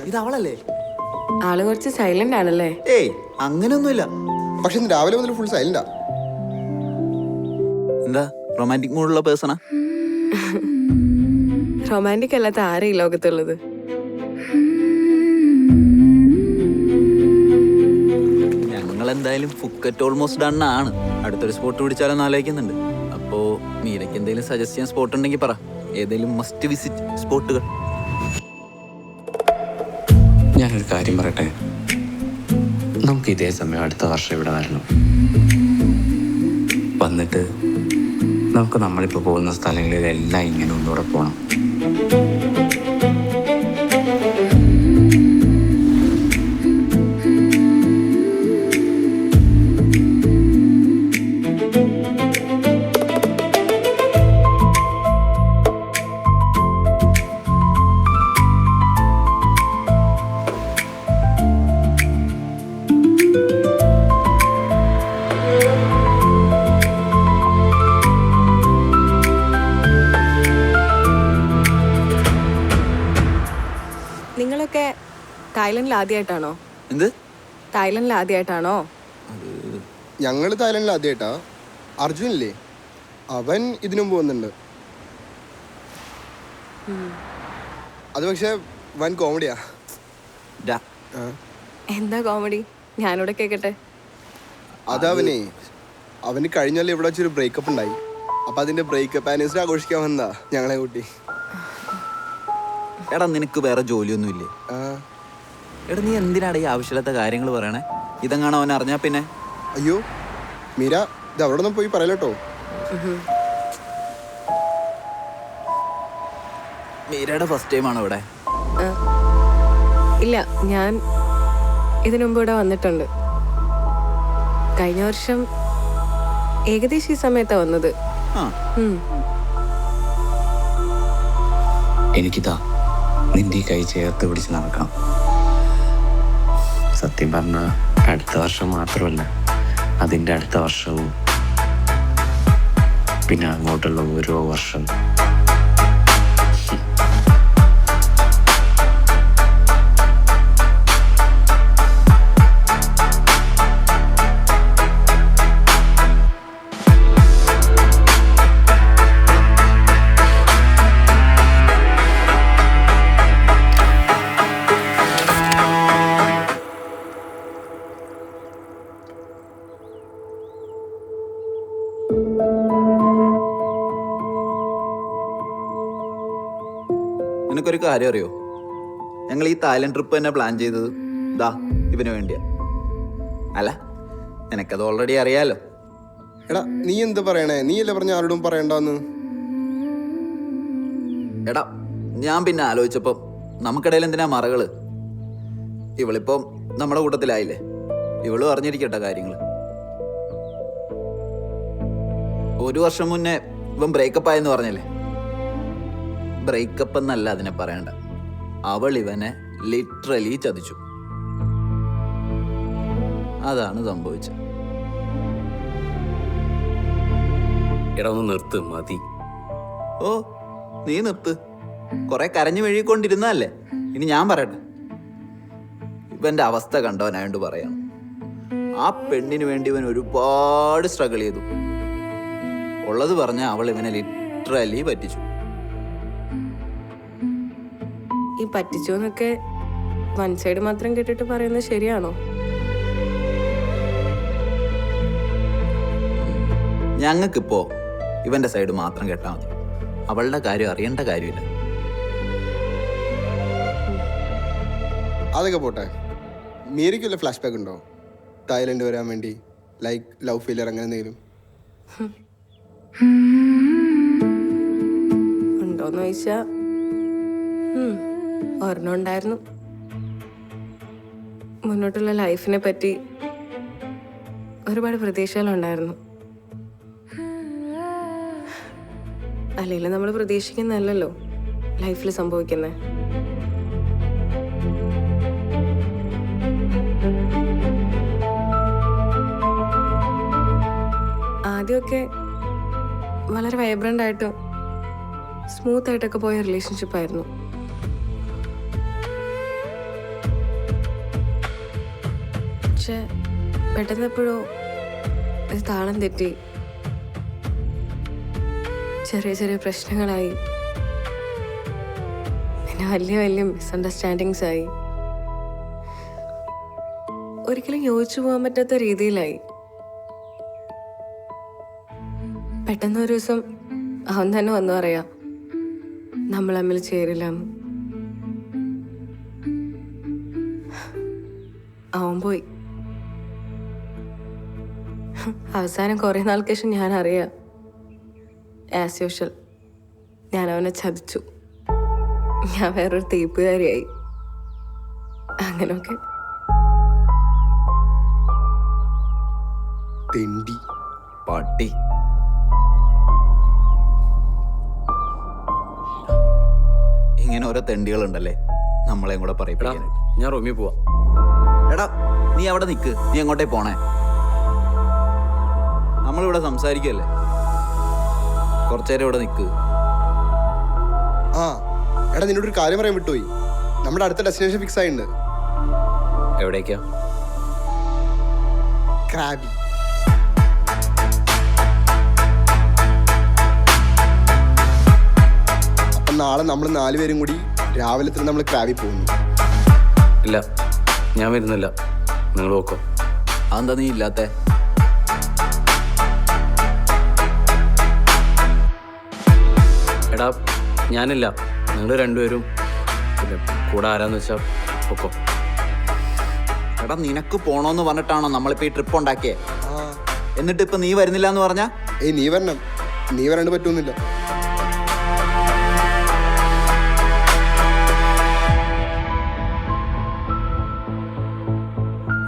ഇത് അവളല്ലേ? ആള് കുറച്ച് സൈലന്റ് ആണല്ലേ? ഏയ് അങ്ങനെയൊന്നുമില്ല. പക്ഷെ ഇന്ന് രാവിലെ മുതൽ ഫുൾ സൈലന്റാ. എന്താ റൊമാൻറ്റിക് മൂഡുള്ള പേഴ്സണാ? റൊമാൻറ്റിക് അല്ലാത്ത ആരെ ഈ ലോകത്തുള്ളത്? ഞങ്ങൾ എന്തായാലും ഫുക്കറ്റ് ഓൾമോസ്റ്റ് ഡൺ ആണ്. അടുത്തൊരു സ്പോട്ട് പിടിച്ചാലോന്ന് ആലോചിക്കുന്നുണ്ട്. അപ്പോ മീരയ്ക്ക് എന്തെങ്കിലും സജസ്റ്റ് ചെയ്യാൻ സ്പോട്ട് ഉണ്ടെങ്കിൽ പറ. ഏതെങ്കിലും മസ്റ്റ് വിസിറ്റ് സ്പോട്ടുകൾ. ഞാനൊരു കാര്യം പറയട്ടെ, നമുക്ക് ഇതേ സമയം അടുത്ത വർഷം ഇവിടെ വരണം. വന്നിട്ട് നമുക്ക് നമ്മളിപ്പോൾ പോകുന്ന സ്ഥലങ്ങളിലെല്ലാം ഇങ്ങനെ ഒന്നുകൂടെ പോകണം. നിങ്ങളൊക്കെ തായ്ലൻഡിൽ ആദ്യമായിട്ടാണോ? എന്ത്? തായ്ലൻഡിൽ ആദ്യമായിട്ടാണോ? ഞങ്ങള് തായ്ലൻഡിൽ ആദ്യമായിട്ടാ. അർജുനില്ലേ, അവൻ ഇതിനു മുമ്പ് വന്നിട്ടുണ്ട്. അത് പക്ഷെ വൻ കോമഡിയാ. എന്താ കോമഡി? ഞാനിവിടെ കേക്കട്ടെ. അവന് കഴിഞ്ഞാലും ഇവിടെ വെച്ചൊരു ബ്രേക്കപ്പ് ഉണ്ടായി. അപ്പൊ അതിന്റെ ബ്രേക്കപ്പ് ആനിവേഴ്സറി ആഘോഷിക്കാൻ വന്നതാ ഞങ്ങളെ കൂട്ടി. എടാ നിനക്ക് വേറെ ജോലിയൊന്നും ഇല്ലേ? എടാ നീ എന്തിനാണ് ഈ ആവശ്യമില്ലാത്ത കാര്യങ്ങൾ പറയണേ? ഇതെങ്ങാണോ അവൻ അറിഞ്ഞാ പിന്നെ? അയ്യോ മീര, ഇത് അവിടെ ഒന്നും പോയി പറയലോട്ടോ. മീരയുടെ ഫസ്റ്റ് ടൈം ആണോ ഇവിടെ? ഇല്ല, ഞാൻ ഇതിനു മുമ്പ് ഇവിടെ വന്നിട്ടുണ്ട്. കഴിഞ്ഞ വർഷം ഏകദേശം ഈ സമയത്താ വന്നത്. എനിക്കിതാ നിന്റെ ഈ കൈ ചേർത്ത് പിടിച്ച് നടക്കണം. സത്യം പറഞ്ഞാൽ അടുത്ത വർഷം മാത്രമല്ല, അതിൻ്റെ അടുത്ത വർഷവും പിന്നെ അങ്ങോട്ടുള്ള ഓരോ വർഷം. നിനക്കൊരു കാര്യം അറിയോ? ഞങ്ങൾ ഈ തായ്ലൻഡ് ട്രിപ്പ് തന്നെ പ്ലാൻ ചെയ്തത് ദാ ഇവന് വേണ്ടിയാ. അല്ല, നിനക്കത് ഓൾറെഡി അറിയാലോ. എടാ നീ എന്ത് പറയണേ? നീ അല്ലേ പറഞ്ഞ ആരോടും പറയണ്ടെന്ന്? എടാ ഞാൻ പിന്നെ ആലോചിച്ചപ്പം നമുക്കിടയിൽ എന്തിനാ മറകള്? ഇവളിപ്പം നമ്മുടെ കൂട്ടത്തിലായില്ലേ, ഇവളും അറിഞ്ഞിരിക്കട്ടെ കാര്യങ്ങൾ. ഒരു വർഷം മുന്നേ ഇവൻ ബ്രേക്കപ്പ് ആയെന്ന് പറഞ്ഞല്ലേ? ബ്രേക്കപ്പ് എന്നല്ല അതിനെ പറയണ്ട. അവൾ ഇവനെ ലിറ്ററലി ചതിച്ചു. അതാണ് സംഭവിച്ചത്. എടാ ഒന്ന് നിർത്ത്, മതി. ഓ നീ നിർത്ത്. കുറെ കരഞ്ഞു മെഴുകിക്കൊണ്ടിരുന്നല്ലേ. ഇനി ഞാൻ പറയട്ടെ. ഇവന്റെ അവസ്ഥ കണ്ടവനായോണ്ട് പറയാം. ആ പെണ്ണിന് വേണ്ടി ഇവൻ ഒരുപാട് സ്ട്രഗിൾ ചെയ്തു. ഉള്ളത് പറഞ്ഞ അവൾ ഇവനെ ലിറ്ററലി പറ്റിച്ചു. ഈ പറ്റിച്ചു എന്നൊക്കെ വൺ സൈഡ് മാത്രം കേട്ടിട്ട് പറയുന്നത് ശരിയാണോ? ഞങ്ങൾക്കിപ്പോ ഇവന്റെ സൈഡ് മാത്രം കേട്ടാൽ മതി. അവളുടെ കാര്യം അറിയേണ്ട കാര്യമില്ല. അതൊക്കെ പോട്ടെ. മീരയ്ക്കുള്ള ഫ്ലാഷ് ബാക്ക് ഉണ്ടോ തായ്ലൻഡ് വരാൻ വേണ്ടി? ലൈക്ക് ലവ് ഫെയിലിയർ അങ്ങനെ എന്തെങ്കിലും ഉണ്ടോന്ന് ചോദിച്ചാ ഒരെണ്ണം ഉണ്ടായിരുന്നു. മുന്നോട്ടുള്ള ലൈഫിനെ പറ്റി ഒരുപാട് പ്രതീക്ഷകളുണ്ടായിരുന്നു. അല്ലെങ്കിലും നമ്മൾ പ്രതീക്ഷിക്കുന്നതല്ലല്ലോ ലൈഫിൽ സംഭവിക്കുന്നത്. ആദ്യമൊക്കെ വളരെ വൈബ്രൻ്റ് ആയിട്ടും സ്മൂത്ത് ആയിട്ടൊക്കെ പോയ റിലേഷൻഷിപ്പ് ആയിരുന്നു. പക്ഷെ പെട്ടെന്ന് എപ്പോഴോ ഇത് താളം തെറ്റി, ചെറിയ ചെറിയ പ്രശ്നങ്ങളായി, പിന്നെ വലിയ വലിയ മിസ്അണ്ടർസ്റ്റാൻഡിങ്സ് ആയി, ഒരിക്കലും യോജിച്ചു പോകാൻ പറ്റാത്ത രീതിയിലായി. പെട്ടെന്ന് ഒരു ദിവസം അവൻ തന്നെ വന്നു പറയാം നമ്മൾ തമ്മിൽ ചേരില്ല. അവൻ പോയി. അവസാനം കുറെ നാൾക്ക് ശേഷം ഞാൻ അറിയാം, ആസ് യൂഷ്വൽ ഞാൻ അവനെ ചതിച്ചു. ഞാൻ വേറൊരു തേപ്പുകാരിയായി. അങ്ങനെയൊക്കെ തെണ്ടി. പട്ടി. ഇങ്ങനെ ഓരോ തെണ്ടികളുണ്ടല്ലേ നമ്മളെയും കൂടെ എടാ പറയിപ്പിക്കാനായിട്ട്. ഞാൻ റൂമിൽ പോവാ. എടാ നീ അവിടെ നിക്ക്, നീ എങ്ങോട്ടേ പോണേ? നമ്മളിവിടെ സംസാരിക്കല്ലേ, കുറച്ചേരം ഇവിടെ നിക്ക്. ആ എടാ, നിന്നോടൊരു കാര്യം പറയാൻ വിട്ടുപോയി. നമ്മുടെ അടുത്ത ഡെസ്റ്റിനേഷൻ ഫിക്സ് ആയിട്ടുണ്ട്. എവിടേക്കാ? ക്രാബി. അപ്പം നാളെ നമ്മൾ 4 പേരും കൂടി രാവിലെ തന്നെ നമ്മൾ ക്രാബി പോകുന്നു. ഇല്ല, ഞാൻ വരുന്നില്ല. നിങ്ങൾ നോക്കോ. അതെന്താ നീ ഇല്ലാത്തെ? എടാ ഞാനില്ല, നിങ്ങൾ രണ്ടുപേരും പിന്നെ കൂടെ ആരാന്ന് വെച്ചാൽ പൊക്കോ. എടാ നിനക്ക് പോണോന്ന് പറഞ്ഞിട്ടാണോ നമ്മളിപ്പോ ഈ ട്രിപ്പ് ഉണ്ടാക്കിയേ? ആ എന്നിട്ട് ഇപ്പൊ നീ വരുന്നില്ല എന്ന് പറഞ്ഞാ? ഏയ് നീ വരണം, നീ വരാണ്ട് പറ്റുമെന്നില്ല.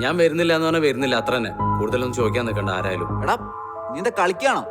ഞാൻ വരുന്നില്ല എന്ന് പറഞ്ഞാൽ വരുന്നില്ല, അത്ര തന്നെ. കൂടുതലൊന്നും ചോദിക്കാൻ നിൽക്കണ്ട ആരായാലും. എടാ നീ എന്താ കളിക്കാണോ?